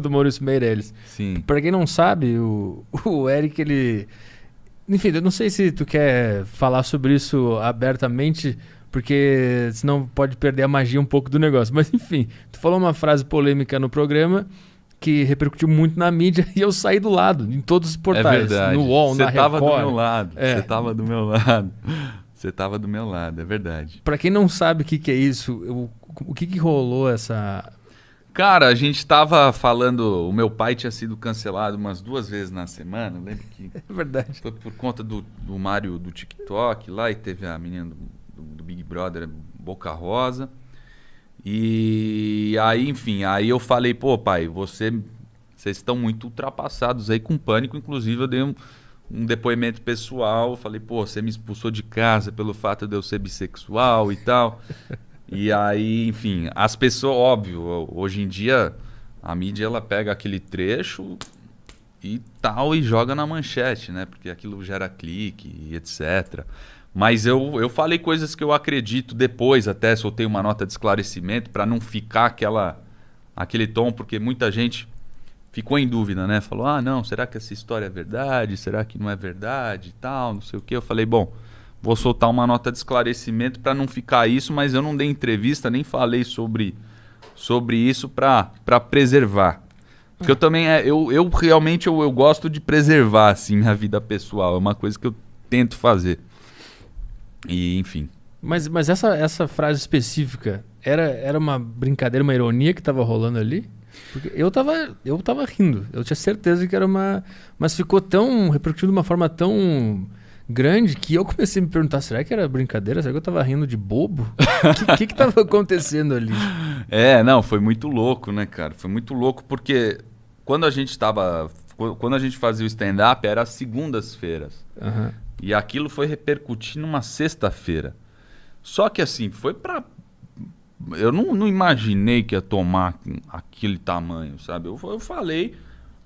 do Maurício Meirelles. Sim. Pra quem não sabe, o Eric, ele... Enfim, eu não sei se tu quer falar sobre isso abertamente, porque senão pode perder a magia um pouco do negócio. Mas enfim, tu falou uma frase polêmica no programa que repercutiu muito na mídia e eu saí do lado, em todos os portais. É verdade. No UOL, na Você tava do Record. meu lado. É. Você tava do meu lado. Você tava do meu lado, é verdade. Pra quem não sabe o que é isso, o que rolou essa... Cara, a gente tava falando... O meu pai tinha sido cancelado umas 2 vezes na semana. Lembro que É verdade. foi por conta do Mário do TikTok lá e teve a menina do Big Brother, Boca Rosa. E aí, enfim, aí eu falei, pô, pai, vocês estão muito ultrapassados aí com pânico. Inclusive, eu dei um depoimento pessoal. Falei, pô, você me expulsou de casa pelo fato de eu ser bissexual e tal. E aí, enfim, as pessoas, óbvio, hoje em dia a mídia ela pega aquele trecho e tal e joga na manchete, né? Porque aquilo gera clique e etc. Mas eu falei coisas que eu acredito depois, até soltei uma nota de esclarecimento para não ficar aquele tom, porque muita gente ficou em dúvida, né? Falou, ah, não, será que essa história é verdade? Será que não é verdade e tal, não sei o quê. Eu falei, bom, vou soltar uma nota de esclarecimento para não ficar isso, mas eu não dei entrevista, nem falei sobre isso para preservar. Porque eu também, eu realmente eu gosto de preservar assim, minha vida pessoal, é uma coisa que eu tento fazer. E, enfim. Mas essa frase específica era uma brincadeira, uma ironia que tava rolando ali? Porque eu tava rindo. Eu tinha certeza que era uma... Mas ficou repercutindo de uma forma tão grande que eu comecei a me perguntar, será que era brincadeira? Será que eu tava rindo de bobo? O que tava acontecendo ali? Não, foi muito louco, né, cara? Foi muito louco porque quando a gente fazia o stand-up era às segundas-feiras. Uhum. E aquilo foi repercutir numa sexta-feira. Só que assim, foi pra... Eu não imaginei que ia tomar aquele tamanho, sabe? Eu falei,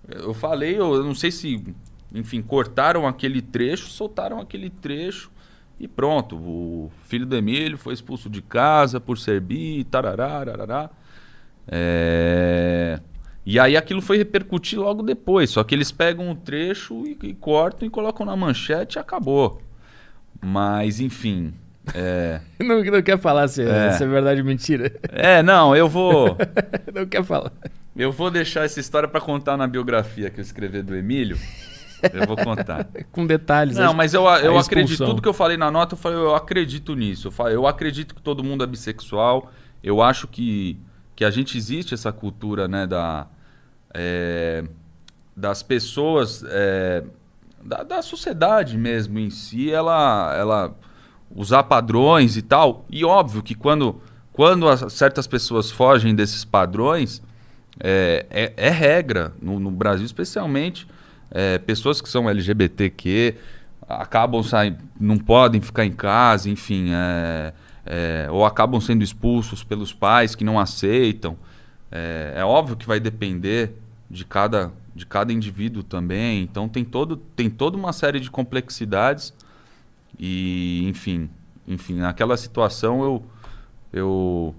eu não sei se... Enfim, cortaram aquele trecho, soltaram aquele trecho e pronto. O filho do Emílio foi expulso de casa por ser bi, tarará, arará. E aí aquilo foi repercutir logo depois. Só que eles pegam o trecho e cortam e colocam na manchete e acabou. Mas, enfim... Não quer falar se é verdade ou mentira? Não, eu vou... Não quer falar. Eu vou deixar essa história para contar na biografia que eu escrevi do Emílio. Eu vou contar. Com detalhes. Não, mas eu acredito. Tudo que eu falei na nota, eu acredito nisso. Eu acredito que todo mundo é bissexual. Eu acho que a gente existe essa cultura, né, das pessoas, da sociedade mesmo em si, ela usar padrões e tal. E óbvio que quando certas pessoas fogem desses padrões, é regra, no Brasil especialmente, pessoas que são LGBTQ acabam saindo, não podem ficar em casa, enfim, ou acabam sendo expulsos pelos pais que não aceitam. É óbvio que vai depender de cada indivíduo também, então tem toda uma série de complexidades. E, enfim, naquela situação eu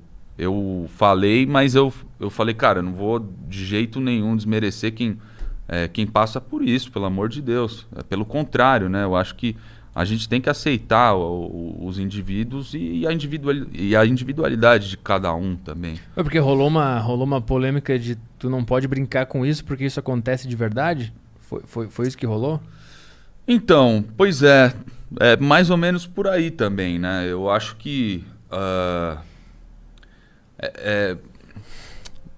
falei, mas eu falei, cara, eu não vou de jeito nenhum desmerecer quem passa por isso, pelo amor de Deus. Pelo contrário, né? Eu acho que a gente tem que aceitar os indivíduos e a individualidade de cada um também. É porque rolou uma polêmica de tu não pode brincar com isso porque isso acontece de verdade? Foi isso que rolou? Então, pois é mais ou menos por aí também, né? Eu acho que é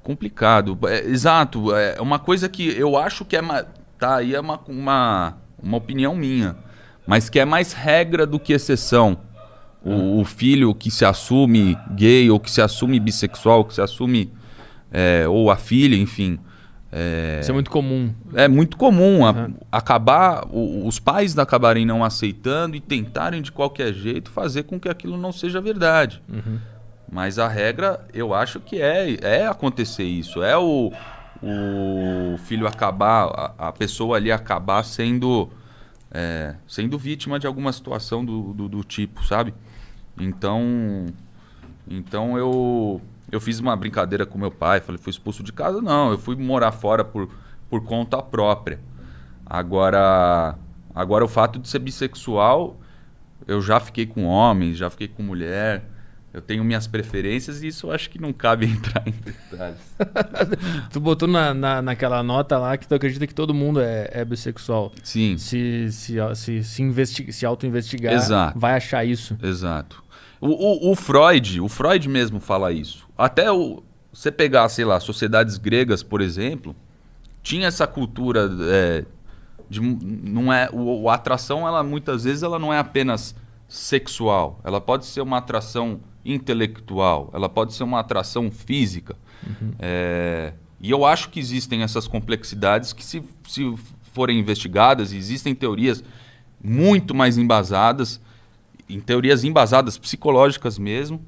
complicado. Exato, é uma coisa que eu acho que aí é uma opinião minha, mas que é mais regra do que exceção. O filho que se assume gay ou que se assume bissexual, que se assume ou a filha, enfim. Isso é muito comum. É muito comum os pais acabarem não aceitando e tentarem de qualquer jeito fazer com que aquilo não seja verdade. Uhum. Mas a regra, eu acho que é acontecer isso. É o filho acabar, a pessoa ali acabar sendo vítima de alguma situação do tipo, sabe? Então eu fiz uma brincadeira com meu pai, falei, fui expulso de casa. Não, eu fui morar fora por conta própria. Agora o fato de ser bissexual, eu já fiquei com homens, já fiquei com mulher. Eu tenho minhas preferências e isso eu acho que não cabe entrar em detalhes. Tu botou naquela nota lá que tu acredita que todo mundo é bissexual. Sim. Se auto-investigar, Exato. vai achar isso. Exato. O Freud mesmo fala isso. Até você pegar, sei lá, sociedades gregas, por exemplo, tinha essa cultura não é a atração, ela muitas vezes ela não é apenas sexual, ela pode ser uma atração intelectual, ela pode ser uma atração física. E eu acho que existem essas complexidades que se forem investigadas, existem teorias muito mais embasadas, em teorias embasadas psicológicas mesmo,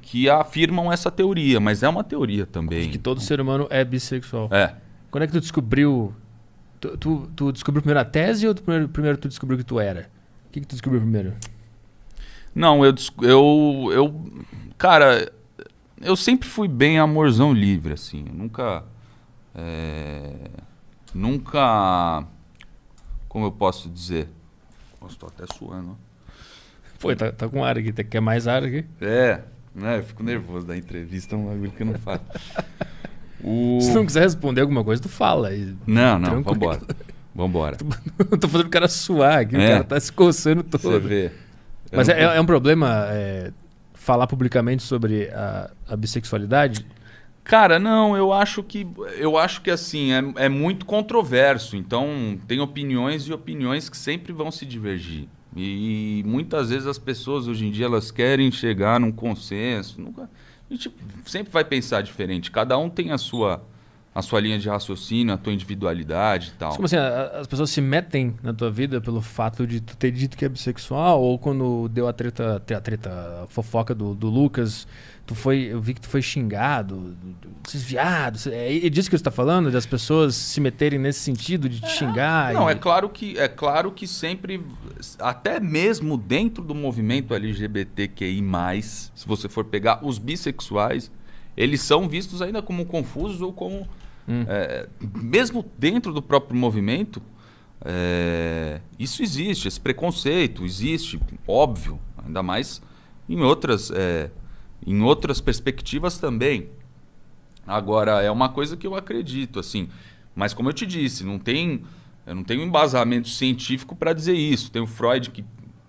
que afirmam essa teoria, mas é uma teoria também. De que todo ser humano é bissexual. É. Quando é que tu descobriu? Tu descobriu primeiro a tese ou primeiro tu descobriu que tu era? O que tu descobriu primeiro? Não, cara, eu sempre fui bem amorzão livre, assim. Nunca, como eu posso dizer? Nossa, tô até suando. Pô, tá com ar aqui, quer mais ar aqui? Eu fico nervoso da entrevista, é um bagulho que eu não faço. Se não quiser responder alguma coisa, tu fala. Não, vambora. Eu tô fazendo o cara suar aqui, o cara tá se coçando todo. Você vê. Mas é um problema falar publicamente sobre a bissexualidade? Cara, não, eu acho que assim, é muito controverso. Então, tem opiniões e opiniões que sempre vão se divergir. E muitas vezes as pessoas hoje em dia elas querem chegar num consenso. A gente sempre vai pensar diferente. Cada um tem a sua linha de raciocínio, a tua individualidade e tal. Mas como assim, as pessoas se metem na tua vida pelo fato de tu ter dito que é bissexual? Ou quando deu a fofoca do Lucas, eu vi que tu foi xingado, desviado. É disso que você está falando? Das pessoas se meterem nesse sentido de te xingar? Não, é claro que sempre, até mesmo dentro do movimento LGBTQI+, se você for pegar os bissexuais, eles são vistos ainda como confusos ou como... mesmo dentro do próprio movimento, isso existe, esse preconceito existe, óbvio, ainda mais em outras perspectivas também. Agora, é uma coisa que eu acredito, assim, mas como eu te disse, eu não tenho um embasamento científico para dizer isso. Tem o Freud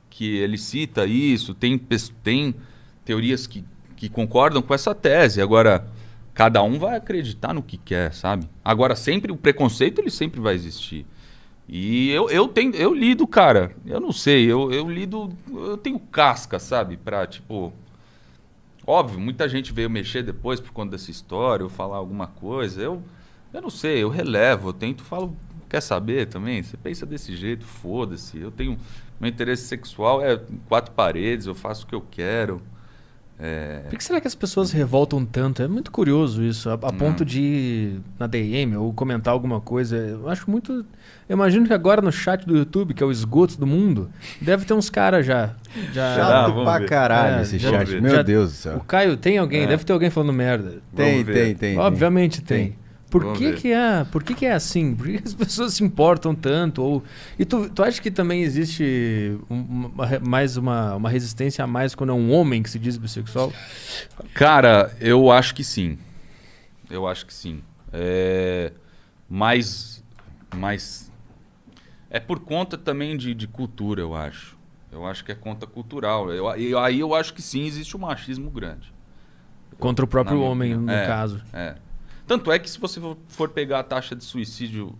que ele cita isso, tem teorias que concordam com essa tese. Agora, cada um vai acreditar no que quer, sabe? Agora, sempre o preconceito ele sempre vai existir. E eu lido, cara, eu não sei, eu lido, eu tenho casca, sabe? Pra, tipo... Óbvio, muita gente veio mexer depois por conta dessa história, ou falar alguma coisa. Eu não sei, eu relevo, eu tento, falo, quer saber também? Você pensa desse jeito, foda-se. Eu tenho... Meu interesse sexual é 4 paredes, eu faço o que eu quero. Por que será que as pessoas revoltam tanto? É muito curioso isso, a ponto de ir na DM ou comentar alguma coisa. Eu acho muito... Eu imagino que agora no chat do YouTube, que é o esgoto do mundo, deve ter uns caras já... Chato pra caralho esse chat, meu Deus do céu. O Caio, tem alguém? Deve ter alguém falando merda. Tem. Obviamente tem. Por que é assim? Por que as pessoas se importam tanto? E tu acha que também existe uma resistência a mais quando é um homem que se diz bissexual? Cara, eu acho que sim. Mas é por conta também de cultura, eu acho. Eu acho que é conta cultural. Aí eu acho que sim, existe um machismo grande. Contra o próprio homem, no caso. Tanto é que se você for pegar a taxa de suicídio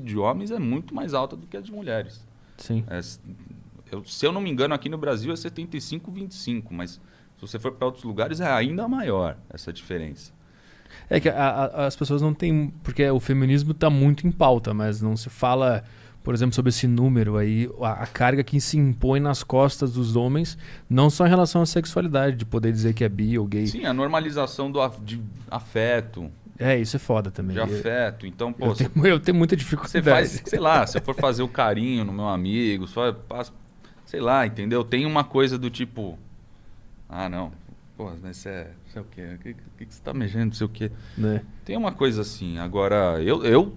de homens é muito mais alta do que a de mulheres. Sim. Se eu não me engano, aqui no Brasil é 75-25, mas se você for para outros lugares é ainda maior essa diferença. É que as pessoas não têm... Porque o feminismo está muito em pauta, mas não se fala, por exemplo, sobre esse número aí, a carga que se impõe nas costas dos homens, não só em relação à sexualidade, de poder dizer que é bi ou gay. Sim, a normalização de afeto. Isso é foda também. De afeto. Então, pô... Eu tenho muita dificuldade. Você faz, sei lá, se eu for fazer o carinho no meu amigo, sei lá, entendeu? Tem uma coisa do tipo... Ah, não. Pô, mas você é o quê? O que você tá mexendo, não sei o quê. Né? Tem uma coisa assim, agora, eu,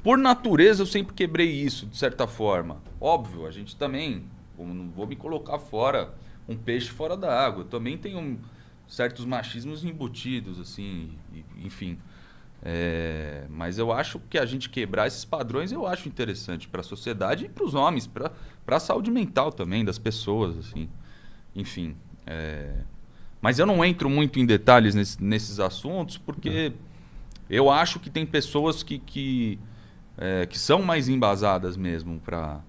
por natureza, eu sempre quebrei isso, de certa forma. Óbvio, a gente também, não vou me colocar fora, um peixe fora da água. Eu também tenho certos machismos embutidos, assim, enfim. Mas eu acho que a gente quebrar esses padrões, eu acho interessante para a sociedade e para os homens, para a saúde mental também das pessoas, assim. Enfim, mas eu não entro muito em detalhes nesses assuntos, porque eu acho que tem pessoas que são mais embasadas mesmo para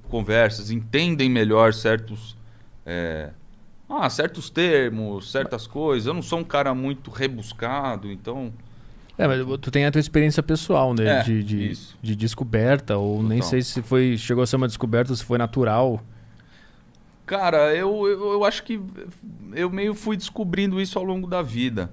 conversas, entendem melhor certos termos, certas coisas. Eu não sou um cara muito rebuscado, então... mas tu tem a tua experiência pessoal, né? De descoberta, ou nem sei se chegou a ser uma descoberta ou se foi natural. Cara, eu acho que eu meio fui descobrindo isso ao longo da vida.